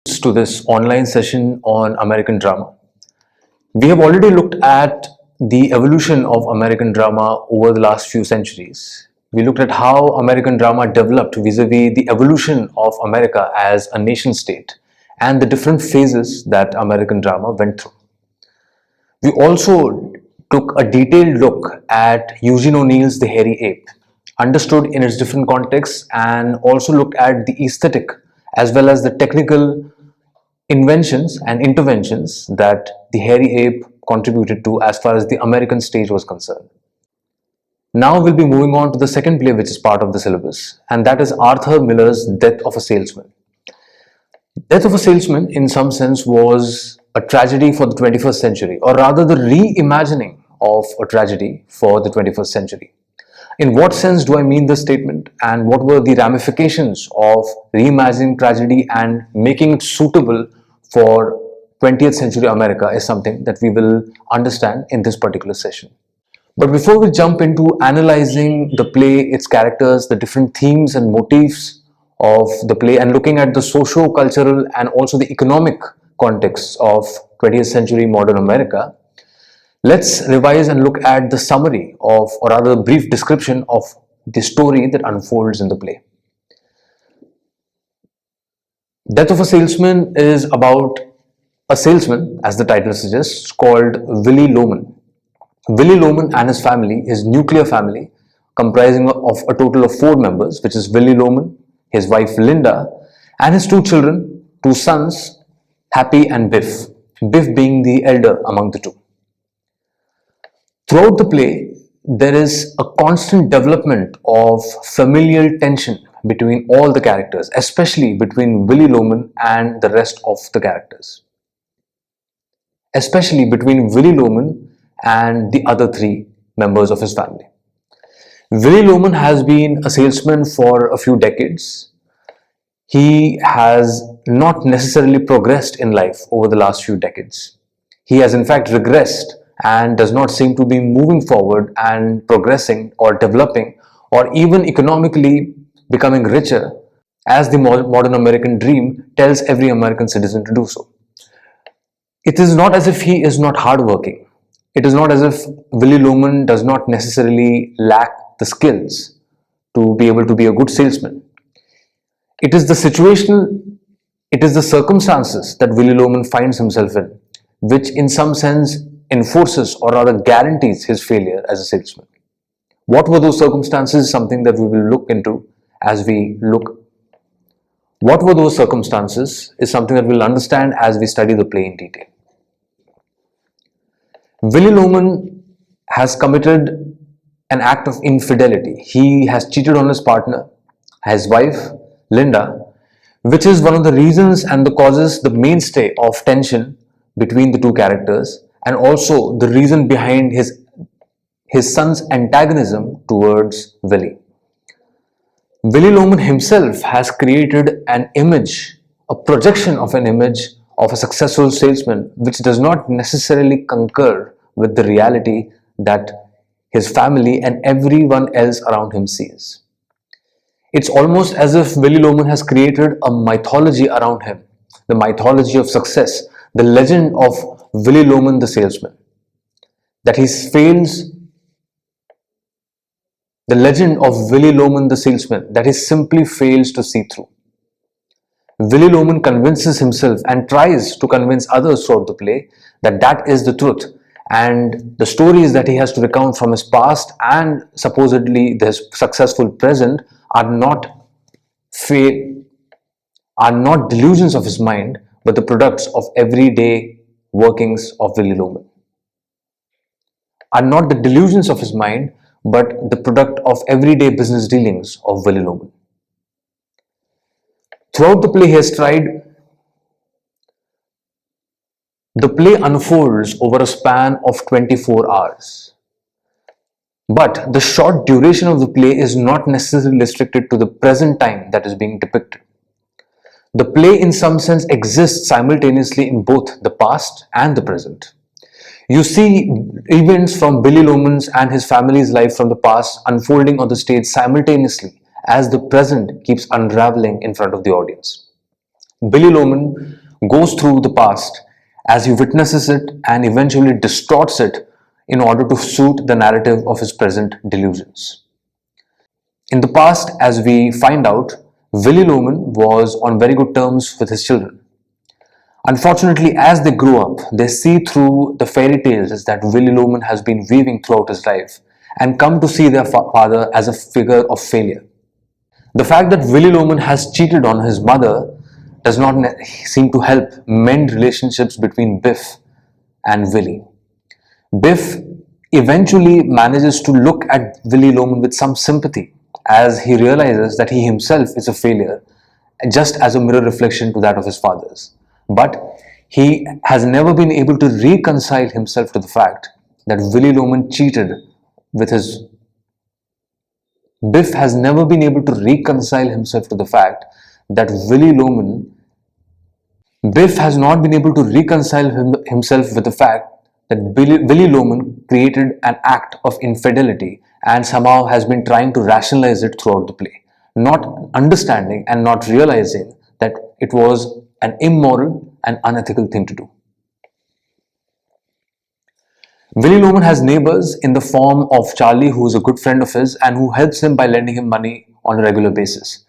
To this online session on American drama. We have already looked at the evolution of American drama over the last few centuries. We looked at how American drama developed vis-a-vis the evolution of America as a nation state and the different phases that American drama went through. We also took a detailed look at Eugene O'Neill's The Hairy Ape, understood in its different contexts, and also looked at the aesthetic as well as the technical inventions and interventions that the Hairy Ape contributed to as far as the American stage was concerned. Now we'll be moving on to the second play which is part of the syllabus, and that is Arthur Miller's Death of a Salesman. Death of a Salesman in some sense was a tragedy for the 21st century, or rather the reimagining of a tragedy for the 21st century. In what sense do I mean this statement, and what were the ramifications of reimagining tragedy and making it suitable for 20th century America is something that we will understand in this particular session. But before we jump into analyzing the play, its characters, the different themes and motifs of the play, and looking at the socio-cultural and also the economic context of 20th century modern America, let's revise and look at the summary of, or rather a brief description of the story that unfolds in the play. Death of a Salesman is about a salesman, as the title suggests, called Willie Loman. Willie Loman and his family, his nuclear family, comprising of a total of 4 members, which is Willie Loman, his wife Linda, and his 2 children, 2 sons, Happy and Biff, Biff being the elder among the 2. Throughout the play, there is a constant development of familial tension between all the characters, especially between Willie Loman and the rest of the characters. Especially between Willie Loman and the other 3 members of his family. Willie Loman has been a salesman for a few decades. He has not necessarily progressed in life over the last few decades. He has in fact regressed and does not seem to be moving forward and progressing or developing or even economically becoming richer as the modern American dream tells every American citizen to do so. It is not as if he is not hardworking. It is not as if Willie Loman does not necessarily lack the skills to be able to be a good salesman. It is the situational, it is the circumstances that Willie Loman finds himself in, which in some sense enforces or rather guarantees his failure as a salesman. What were those circumstances? Something that we will look into as we look. What were those circumstances is something that we'll understand as we study the play in detail. Willie Loman has committed an act of infidelity. He has cheated on his partner, his wife, Linda, which is one of the reasons and the causes, the mainstay of tension between the 2 characters, and also the reason behind his son's antagonism towards Willie. Willie Loman himself has created an image, a projection of an image of a successful salesman, which does not necessarily concur with the reality that his family and everyone else around him sees. It's almost as if Willie Loman has created a mythology around him, the mythology of success, the legend of Willie Loman the salesman, that he fails, the legend of Willie Loman the salesman that he simply fails to see through. Willie Loman convinces himself and tries to convince others throughout the play that that is the truth, and the stories that he has to recount from his past and supposedly his successful present are not delusions of his mind, but the products of everyday workings of Willie Loman. Are not the delusions of his mind, but the product of everyday business dealings of Willie Loman. Throughout the play, he has tried. The play unfolds over a span of 24 hours. But the short duration of the play is not necessarily restricted to the present time that is being depicted. The play in some sense exists simultaneously in both the past and the present. You see events from Willie Loman's and his family's life from the past unfolding on the stage simultaneously as the present keeps unraveling in front of the audience. Billy Loman goes through the past as he witnesses it and eventually distorts it in order to suit the narrative of his present delusions. In the past, as we find out, Willy Loman was on very good terms with his children. Unfortunately, as they grow up, they see through the fairy tales that Willy Loman has been weaving throughout his life and come to see their father as a figure of failure. The fact that Willy Loman has cheated on his mother does not seem to help mend relationships between Biff and Willy. Biff eventually manages to look at Willy Loman with some sympathy as he realizes that he himself is a failure, just as a mirror reflection to that of his father's. But he has never been able to reconcile himself to the fact that Willy Loman cheated with his. Biff has never been able to reconcile himself to the fact that Willy Loman. Biff has not been able to reconcile himself with the fact that Willy Loman created an act of infidelity and somehow has been trying to rationalize it throughout the play, not understanding and not realizing that it was an immoral and unethical thing to do. Willy Loman has neighbors in the form of Charlie, who is a good friend of his and who helps him by lending him money on a regular basis.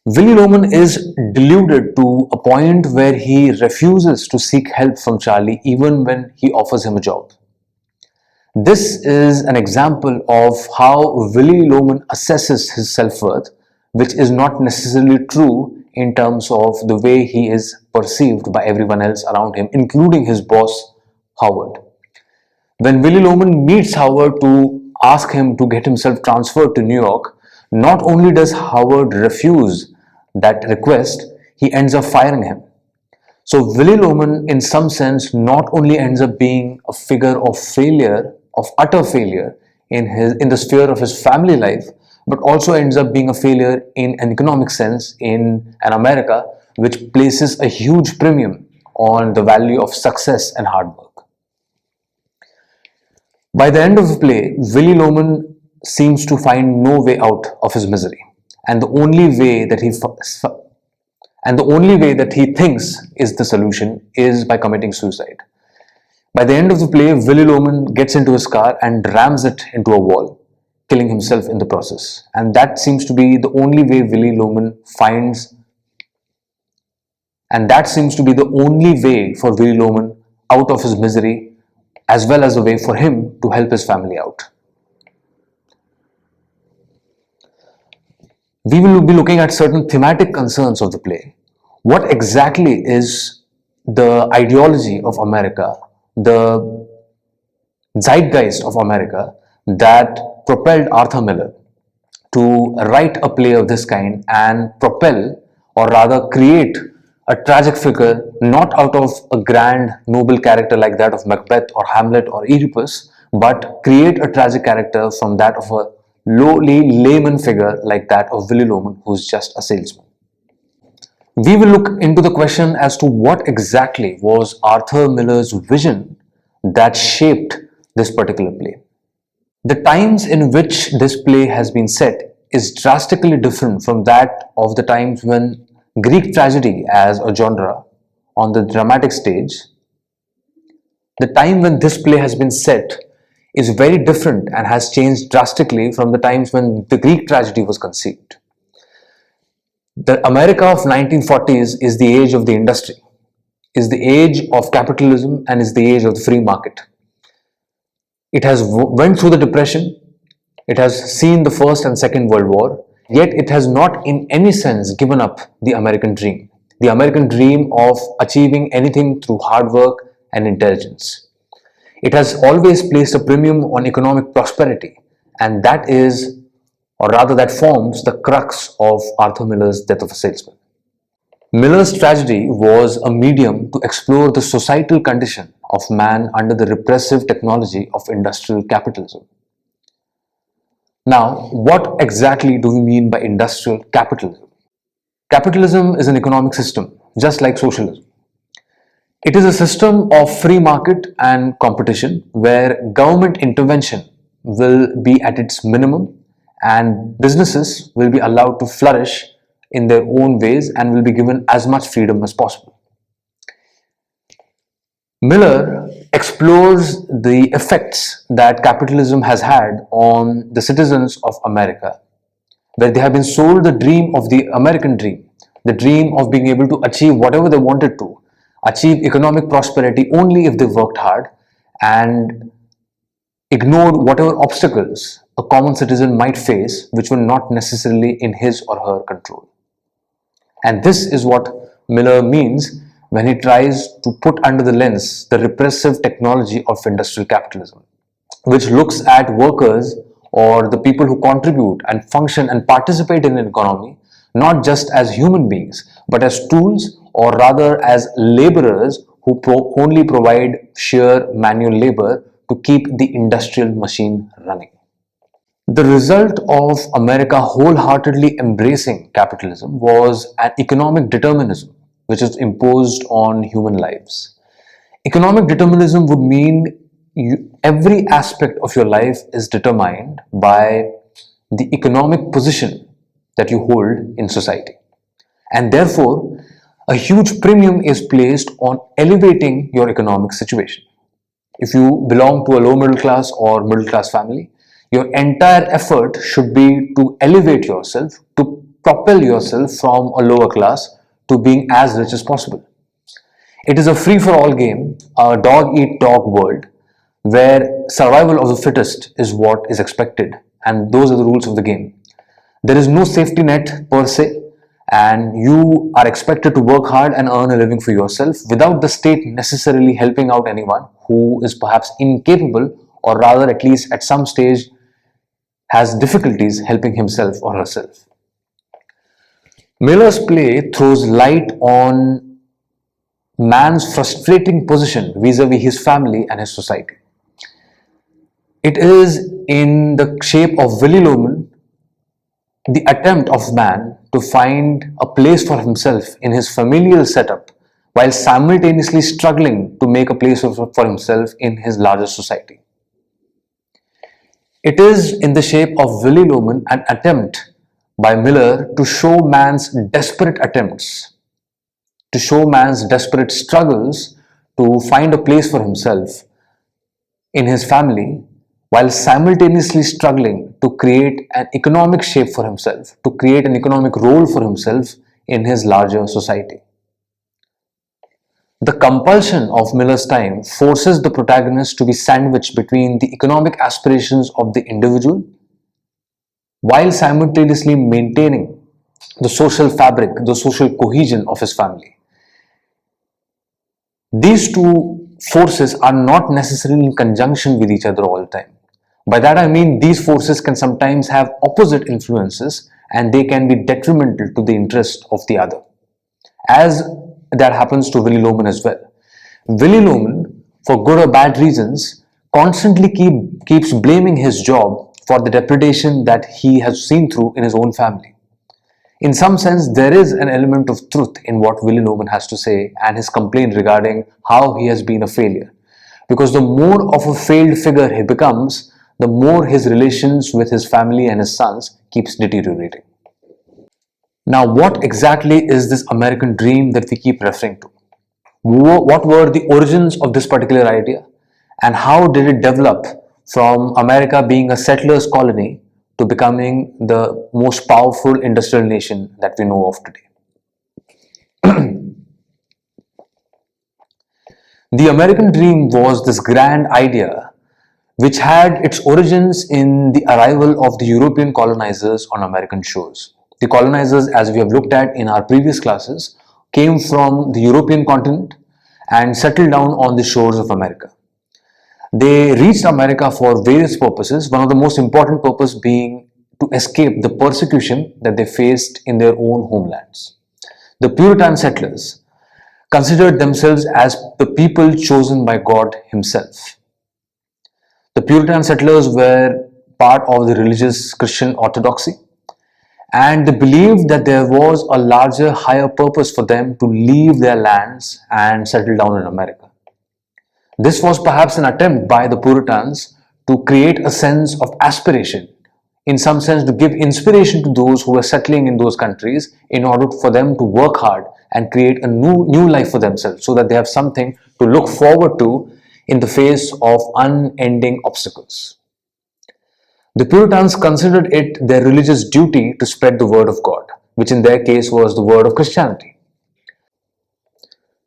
Willy Loman is deluded to a point where he refuses to seek help from Charlie even when he offers him a job. This is an example of how Willy Loman assesses his self-worth, which is not necessarily true in terms of the way he is perceived by everyone else around him, including his boss, Howard. When Willy Loman meets Howard to ask him to get himself transferred to New York, not only does Howard refuse that request, he ends up firing him. So Willy Loman, in some sense, not only ends up being a figure of failure, of utter failure in the sphere of his family life, but also ends up being a failure in an economic sense in an America which places a huge premium on the value of success and hard work. By the end of the play, Willy Loman seems to find no way out of his misery, and the only way that he thinks is the solution is by committing suicide. By the end of the play, Willy Loman gets into his car and rams it into a wall, killing himself in the process. And that seems to be the only way Willy Loman finds, and that seems to be the only way for Willy Loman out of his misery, as well as a way for him to help his family out. We will be looking at certain thematic concerns of the play. What exactly is the ideology of America, the zeitgeist of America that propelled Arthur Miller to write a play of this kind and propel, or rather create, a tragic figure not out of a grand noble character like that of Macbeth or Hamlet or Oedipus, but create a tragic character from that of a lowly layman figure like that of Willy Loman, who's just a salesman. We will look into the question as to what exactly was Arthur Miller's vision that shaped this particular play. The times in which this play has been set is drastically different from that of the times when Greek tragedy as a genre on the dramatic stage. The time when this play has been set is very different and has changed drastically from the times when the Greek tragedy was conceived. The America of 1940s is the age of the industry, is the age of capitalism, and is the age of the free market. It has went through the Depression, it has seen the First and Second World War, yet it has not in any sense given up the American dream of achieving anything through hard work and intelligence. It has always placed a premium on economic prosperity, and that is, or rather that forms the crux of Arthur Miller's Death of a Salesman. Miller's tragedy was a medium to explore the societal condition of man under the repressive technology of industrial capitalism. Now, what exactly do we mean by industrial capitalism? Capitalism is an economic system, just like socialism. It is a system of free market and competition where government intervention will be at its minimum and businesses will be allowed to flourish in their own ways and will be given as much freedom as possible. Miller explores the effects that capitalism has had on the citizens of America, where they have been sold the dream of the American dream, the dream of being able to achieve whatever they wanted to, achieve economic prosperity only if they worked hard, and ignored whatever obstacles a common citizen might face, which were not necessarily in his or her control. And this is what Miller means when he tries to put under the lens the repressive technology of industrial capitalism, which looks at workers or the people who contribute and function and participate in an economy not just as human beings but as tools, or rather as laborers who only provide sheer manual labor to keep the industrial machine running. The result of America wholeheartedly embracing capitalism was an economic determinism which is imposed on human lives. Economic determinism would mean every aspect of your life is determined by the economic position that you hold in society. And therefore, a huge premium is placed on elevating your economic situation. If you belong to a low middle class or middle class family, your entire effort should be to elevate yourself, to propel yourself from a lower class to being as rich as possible. It is a free for all game, a dog eat dog world, where survival of the fittest is what is expected, and those are the rules of the game. There is no safety net per se, and you are expected to work hard and earn a living for yourself without the state necessarily helping out anyone who is perhaps incapable, or rather, at least at some stage, has difficulties helping himself or herself. Miller's play throws light on man's frustrating position vis-a-vis his family and his society. It is in the shape of Willy Loman, the attempt of man to find a place for himself in his familial setup while simultaneously struggling to make a place for himself in his larger society. It is in the shape of Willy Loman an attempt by Miller to show man's desperate attempts, to show man's desperate struggles to find a place for himself in his family while simultaneously struggling to create an economic shape for himself, to create an economic role for himself in his larger society. The compulsion of Miller's time forces the protagonist to be sandwiched between the economic aspirations of the individual while simultaneously maintaining the social fabric, the social cohesion of his family. These two forces are not necessarily in conjunction with each other all the time. By that I mean these forces can sometimes have opposite influences and they can be detrimental to the interest of the other, as that happens to Willy Loman as well. Willy Loman, for good or bad reasons, constantly keeps blaming his job for the depredation that he has seen through in his own family. In some sense, there is an element of truth in what Willy Loman has to say and his complaint regarding how he has been a failure. Because the more of a failed figure he becomes, the more his relations with his family and his sons keeps deteriorating. Now, what exactly is this American dream that we keep referring to? What were the origins of this particular idea, and how did it develop from America being a settler's colony to becoming the most powerful industrial nation that we know of today? The American dream was this grand idea which had its origins in the arrival of the European colonizers on American shores. The colonizers, as we have looked at in our previous classes, came from the European continent and settled down on the shores of America. They reached America for various purposes, one of the most important purpose being to escape the persecution that they faced in their own homelands. The Puritan settlers considered themselves as the people chosen by God Himself. The Puritan settlers were part of the religious Christian orthodoxy, and they believed that there was a larger, higher purpose for them to leave their lands and settle down in America. This was perhaps an attempt by the Puritans to create a sense of aspiration in some sense, to give inspiration to those who were settling in those countries in order for them to work hard and create a new life for themselves, so that they have something to look forward to in the face of unending obstacles. The Puritans considered it their religious duty to spread the word of God, which in their case was the word of Christianity.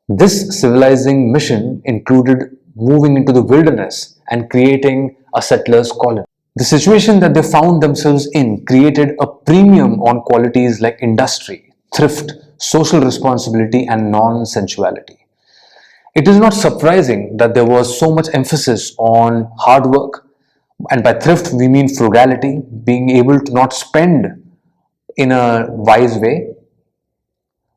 This civilizing mission included moving into the wilderness and creating a settler's colony. The situation that they found themselves in created a premium on qualities like industry, thrift, social responsibility, and non-sensuality. It is not surprising that there was so much emphasis on hard work, and by thrift we mean frugality, being able to not spend in a wise way.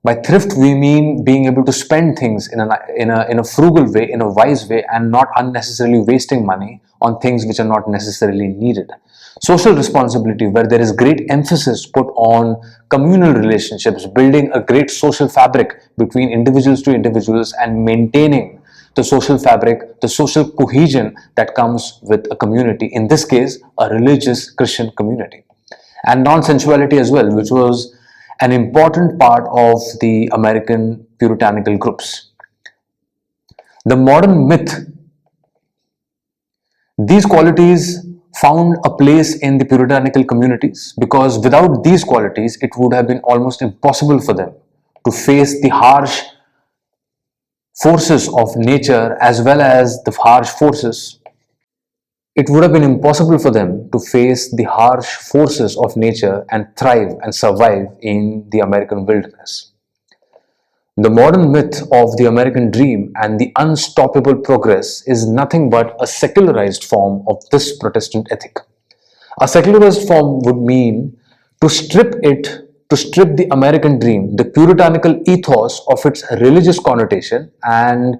By thrift, we mean being able to spend things in a frugal way, in a wise way, and not unnecessarily wasting money on things which are not necessarily needed. Social responsibility, where there is great emphasis put on communal relationships, building a great social fabric between individuals to individuals, and maintaining the social fabric, the social cohesion that comes with a community, in this case, a religious Christian community. And non-sensuality as well, which was an important part of the American puritanical groups. The modern myth, these qualities found a place in the puritanical communities, because without these qualities it would have been almost impossible for them to face the harsh forces of nature, as well as the harsh forces it would have been impossible for them to face the harsh forces of nature and thrive and survive in the American wilderness. The modern myth of the American dream and the unstoppable progress is nothing but a secularized form of this Protestant ethic. A secularized form would mean to strip the American dream, the puritanical ethos, of its religious connotation and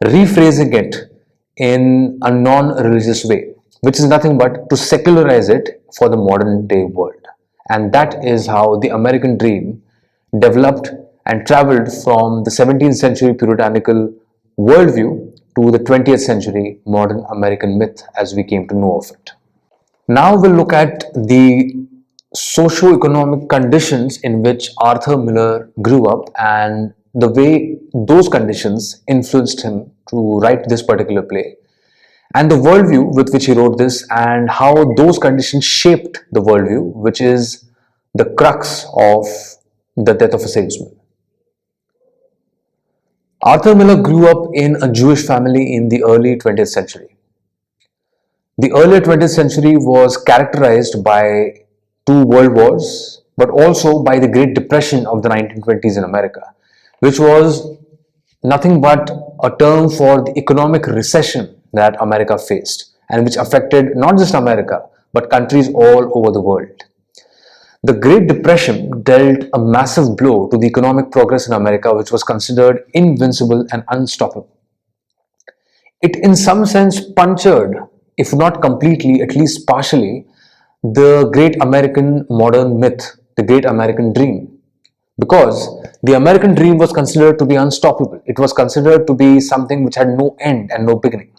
rephrasing it in a non-religious way, which is nothing but to secularize it for the modern day world. And that is how the American dream developed and traveled from the 17th century puritanical worldview to the 20th century modern American myth as we came to know of it. Now we'll look at the socio-economic conditions in which Arthur Miller grew up and the way those conditions influenced him to write this particular play, and the worldview with which he wrote this, and how those conditions shaped the worldview, which is the crux of The Death of a Salesman. Arthur Miller grew up in a Jewish family in the early 20th century. The early 20th century was characterized by two world wars, but also by the Great Depression of the 1920s in America, which was nothing but a term for the economic recession that America faced, and which affected not just America, but countries all over the world. The Great Depression dealt a massive blow to the economic progress in America, which was considered invincible and unstoppable. It in some sense punctured, if not completely, at least partially, the great American modern myth, the great American dream. Because the American dream was considered to be unstoppable. It was considered to be something which had no end and no beginning.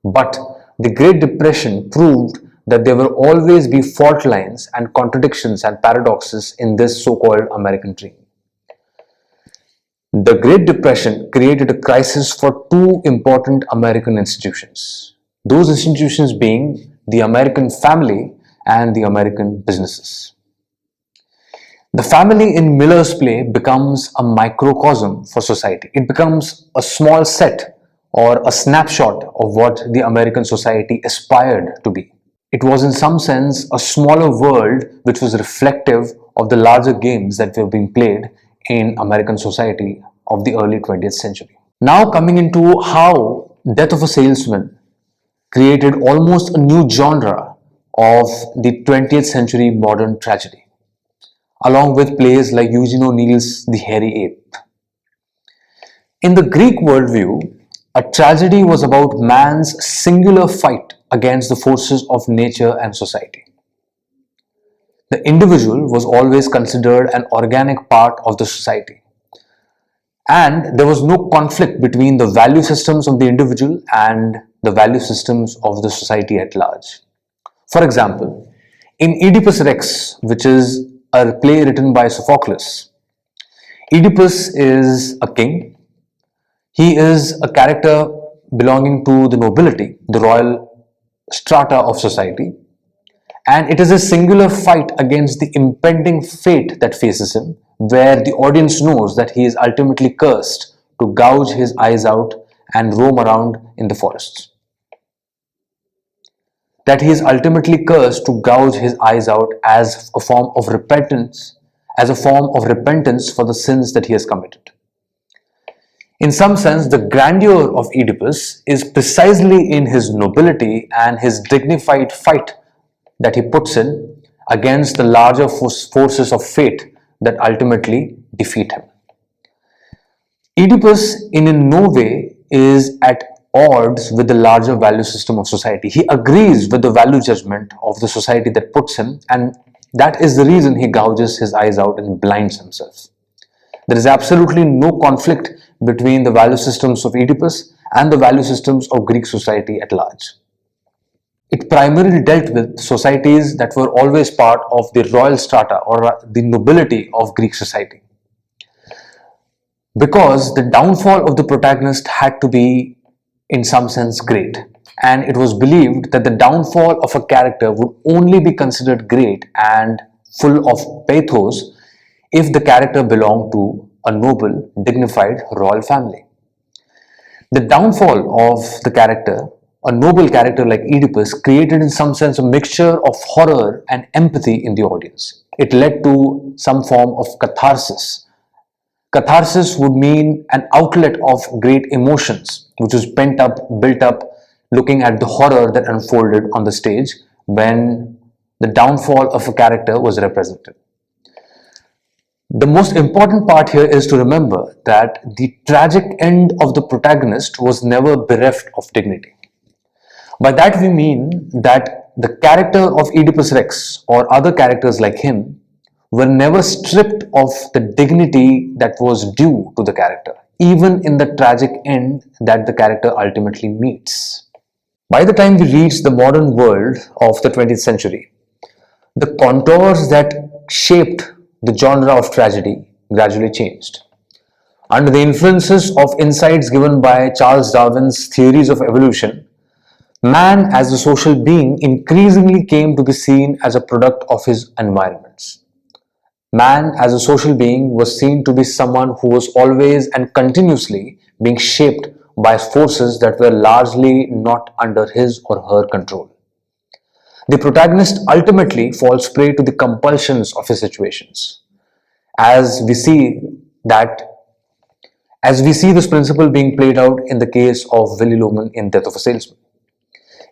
But the Great Depression proved that there will always be fault lines and contradictions and paradoxes in this so-called American dream. The Great Depression created a crisis for two important American institutions. Those institutions being the American family and the American businesses. The family in Miller's play becomes a microcosm for society. It becomes a small set or a snapshot of what the American society aspired to be. It was in some sense a smaller world which was reflective of the larger games that were being played in American society of the early 20th century. Now coming into how Death of a Salesman created almost a new genre of the 20th century modern tragedy, along with plays like Eugene O'Neill's The Hairy Ape. In the Greek worldview, a tragedy was about man's singular fight against the forces of nature and society. The individual was always considered an organic part of the society, and there was no conflict between the value systems of the individual and the value systems of the society at large. For example, In Oedipus Rex, which is a play written by Sophocles, Oedipus is a king. He is a character belonging to the nobility, the royal strata of society, and it is a singular fight against the impending fate that faces him, where the audience knows that he is ultimately cursed to gouge his eyes out and roam around in the forests. That he is ultimately cursed to gouge his eyes out as a form of repentance, for the sins that he has committed. In some sense, the grandeur of Oedipus is precisely in his nobility and his dignified fight that he puts in against the larger forces of fate that ultimately defeat him. Oedipus in no way is at odds with the larger value system of society. He agrees with the value judgment of the society that puts him, and that is the reason he gouges his eyes out and blinds himself. There is absolutely no conflict between the value systems of Oedipus and the value systems of Greek society at large. It primarily dealt with societies that were always part of the royal strata or the nobility of Greek society. Because the downfall of the protagonist had to be, in some sense, great, and it was believed that the downfall of a character would only be considered great and full of pathos if the character belonged to a noble, dignified royal family. The downfall of the character, a noble character like Oedipus, created in some sense a mixture of horror and empathy in the audience. It led to some form of catharsis. Catharsis would mean an outlet of great emotions, which was pent up, built up, looking at the horror that unfolded on the stage when the downfall of a character was represented. The most important part here is to remember that the tragic end of the protagonist was never bereft of dignity. By that we mean that the character of Oedipus Rex or other characters like him were never stripped of the dignity that was due to the character, even in the tragic end that the character ultimately meets. By the time we reach the modern world of the 20th century, the contours that shaped the genre of tragedy gradually changed. Under the influences of insights given by Charles Darwin's theories of evolution, man as a social being increasingly came to be seen as a product of his environments. Man as a social being was seen to be someone who was always and continuously being shaped by forces that were largely not under his or her control. The protagonist ultimately falls prey to the compulsions of his situations. As we see this principle being played out in the case of Willy Loman in Death of a Salesman.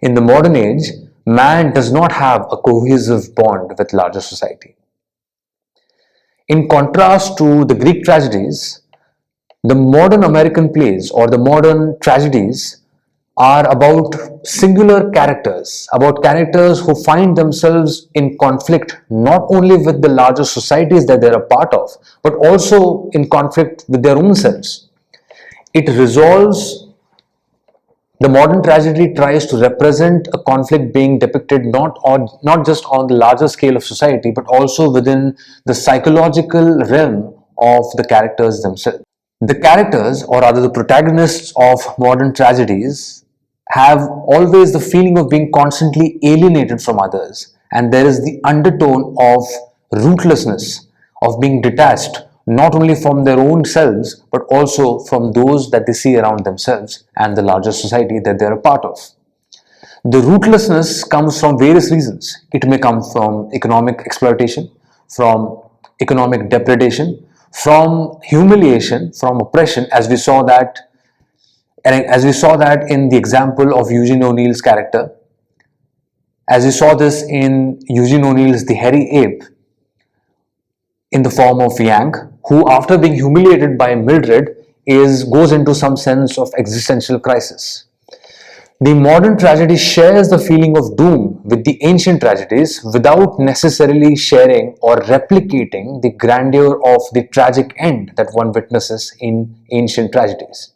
In the modern age, man does not have a cohesive bond with larger society. In contrast to the Greek tragedies, the modern American plays or the modern tragedies are about singular characters, about characters who find themselves in conflict not only with the larger societies that they're a part of, but also in conflict with their own selves. The modern tragedy tries to represent a conflict being depicted not just on the larger scale of society, but also within the psychological realm of the characters themselves. The characters, or rather the protagonists of modern tragedies, have always the feeling of being constantly alienated from others, and there is the undertone of rootlessness, of being detached not only from their own selves but also from those that they see around themselves and the larger society that they are a part of. The rootlessness comes from various reasons. It may come from economic exploitation, from economic depredation, from humiliation, from oppression, as we saw that in the example of Eugene O'Neill's character, as we saw this in Eugene O'Neill's The Hairy Ape, in the form of Yang, who after being humiliated by Mildred goes into some sense of existential crisis. The modern tragedy shares the feeling of doom with the ancient tragedies without necessarily sharing or replicating the grandeur of the tragic end that one witnesses in ancient tragedies.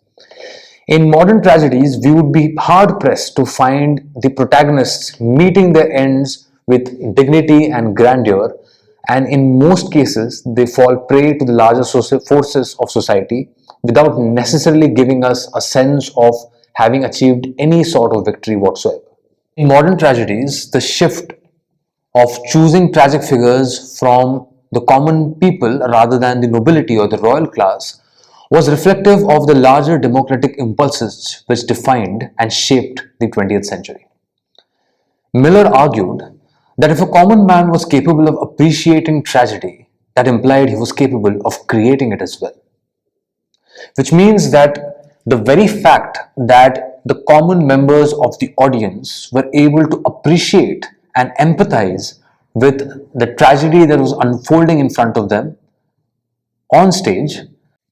In modern tragedies, we would be hard pressed to find the protagonists meeting their ends with dignity and grandeur, and in most cases they fall prey to the larger forces of society without necessarily giving us a sense of having achieved any sort of victory whatsoever. In modern tragedies, the shift of choosing tragic figures from the common people rather than the nobility or the royal class was reflective of the larger democratic impulses which defined and shaped the 20th century. Miller argued that if a common man was capable of appreciating tragedy, that implied he was capable of creating it as well. Which means that the very fact that the common members of the audience were able to appreciate and empathize with the tragedy that was unfolding in front of them on stage,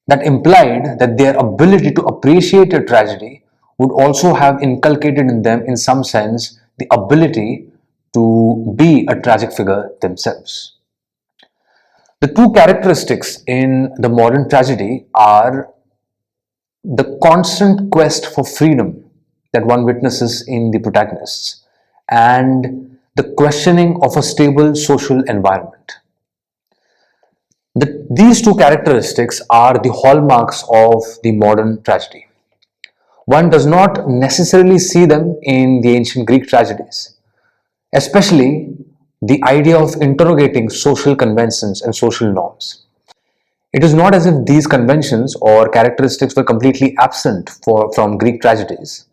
that implied that their ability to appreciate a tragedy would also have inculcated in them, in some sense, the ability to be a tragic figure themselves. The two characteristics in the modern tragedy are the constant quest for freedom that one witnesses in the protagonists and the questioning of a stable social environment. These two characteristics are the hallmarks of the modern tragedy. One does not necessarily see them in the ancient Greek tragedies, especially the idea of interrogating social conventions and social norms. It is not as if these conventions or characteristics were completely absent from Greek tragedies,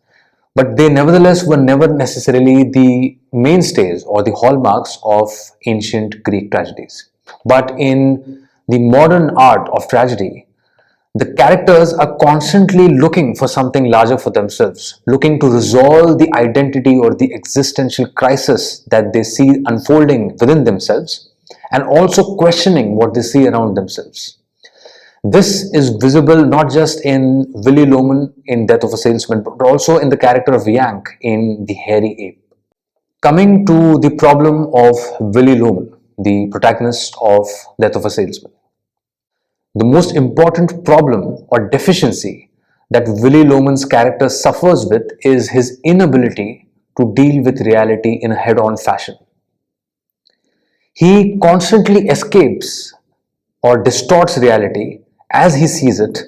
but they nevertheless were never necessarily the mainstays or the hallmarks of ancient Greek tragedies. But in the modern art of tragedy, the characters are constantly looking for something larger for themselves, looking to resolve the identity or the existential crisis that they see unfolding within themselves, and also questioning what they see around themselves. This is visible not just in Willy Loman in Death of a Salesman, but also in the character of Yank in The Hairy Ape. Coming to the problem of Willy Loman, the protagonist of Death of a Salesman. The most important problem or deficiency that Willy Loman's character suffers with is his inability to deal with reality in a head-on fashion. He constantly escapes or distorts reality as he sees it.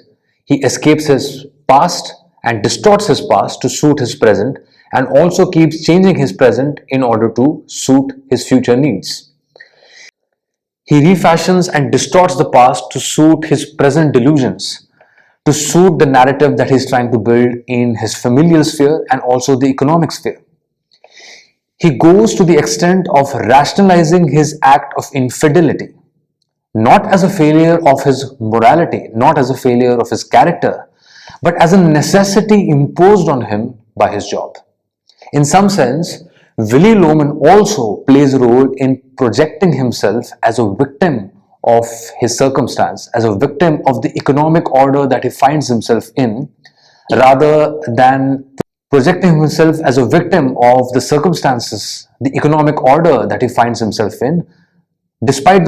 He escapes his past and distorts his past to suit his present, and also keeps changing his present in order to suit his future needs. He refashions and distorts the past to suit his present delusions, to suit the narrative that he's trying to build in his familial sphere and also the economic sphere. He goes to the extent of rationalizing his act of infidelity, not as a failure of his morality, not as a failure of his character, but as a necessity imposed on him by his job. In some sense, Willy Loman also plays a role in projecting himself as a victim of his circumstance, as a victim of the economic order that he finds himself in, rather than projecting himself as a victim of the circumstances, the economic order that he finds himself in, despite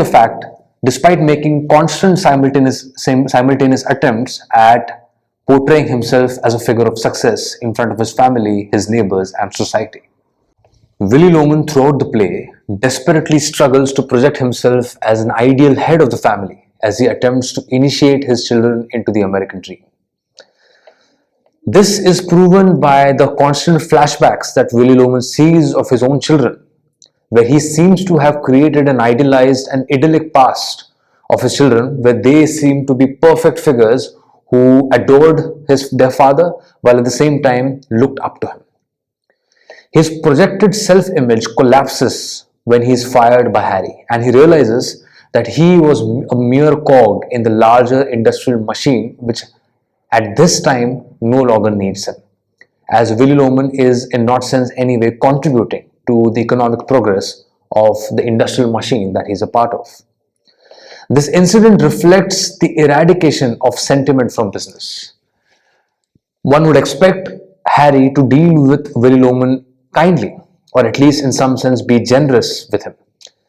making constant simultaneous attempts at portraying himself as a figure of success in front of his family, his neighbors, and society. Willy Loman, throughout the play, desperately struggles to project himself as an ideal head of the family as he attempts to initiate his children into the American dream. This is proven by the constant flashbacks that Willy Loman sees of his own children, where he seems to have created an idealized and idyllic past of his children, where they seem to be perfect figures who adored their father while at the same time looked up to him. His projected self-image collapses when he is fired by Harry, and he realizes that he was a mere cog in the larger industrial machine which at this time no longer needs him, as Willy Loman is in not sense any way contributing to the economic progress of the industrial machine that he is a part of. This incident reflects the eradication of sentiment from business. One would expect Harry to deal with Willy Loman kindly, or at least in some sense be generous with him.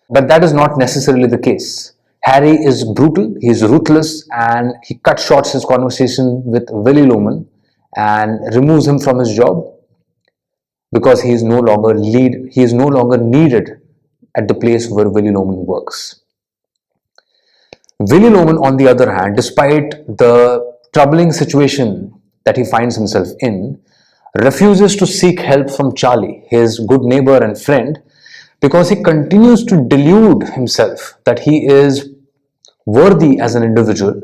But that is not necessarily the case. Harry is brutal, he is ruthless, and he cuts short his conversation with Willy Loman and removes him from his job because he is no longer needed at the place where Willy Loman works. Willy Loman, on the other hand, despite the troubling situation that he finds himself in, refuses to seek help from Charlie, his good neighbor and friend, because he continues to delude himself that he is worthy as an individual.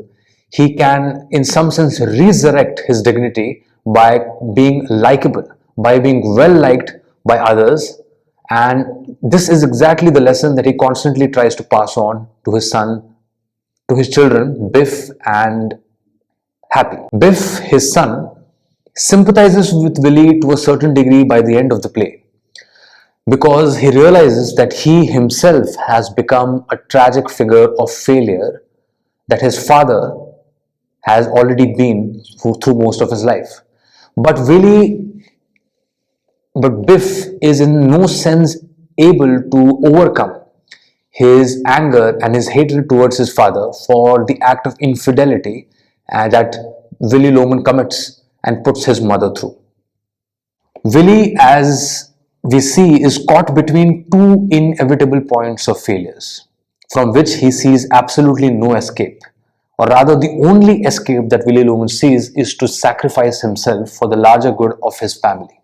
He can, in some sense, resurrect his dignity by being likable, by being well liked by others. And this is exactly the lesson that he constantly tries to pass on to his son, to his children, Biff and Happy. Biff, his son, sympathizes with Willy to a certain degree by the end of the play, because he realizes that he himself has become a tragic figure of failure that his father has already been through most of his life. But Biff is in no sense able to overcome his anger and his hatred towards his father for the act of infidelity that Willy Loman commits and puts his mother through. Willy, as we see, is caught between two inevitable points of failures from which he sees absolutely no escape. Or rather, the only escape that Willy Loman sees is to sacrifice himself for the larger good of his family,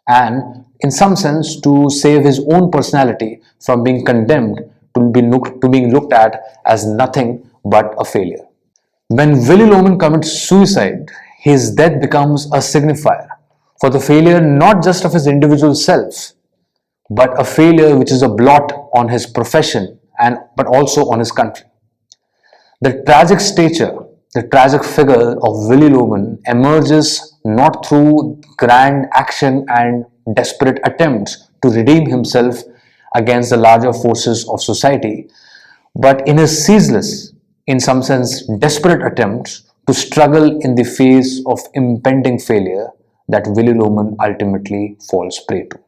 and in some sense to save his own personality from being condemned to being looked at as nothing but a failure. When Willy Loman commits suicide, his death becomes a signifier for the failure not just of his individual self, but a failure which is a blot on his profession and but also on his country. The tragic stature, the tragic figure of Willy Loman emerges not through grand action and desperate attempts to redeem himself against the larger forces of society, but in his ceaseless, in some sense desperate attempts to struggle in the face of impending failure that Willy Loman ultimately falls prey to.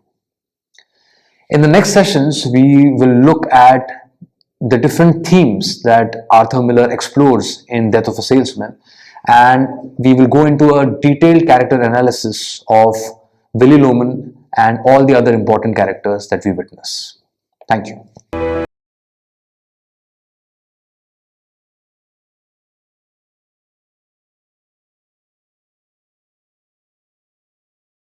In the next sessions, we will look at the different themes that Arthur Miller explores in Death of a Salesman, and we will go into a detailed character analysis of Willy Loman and all the other important characters that we witness. Thank you.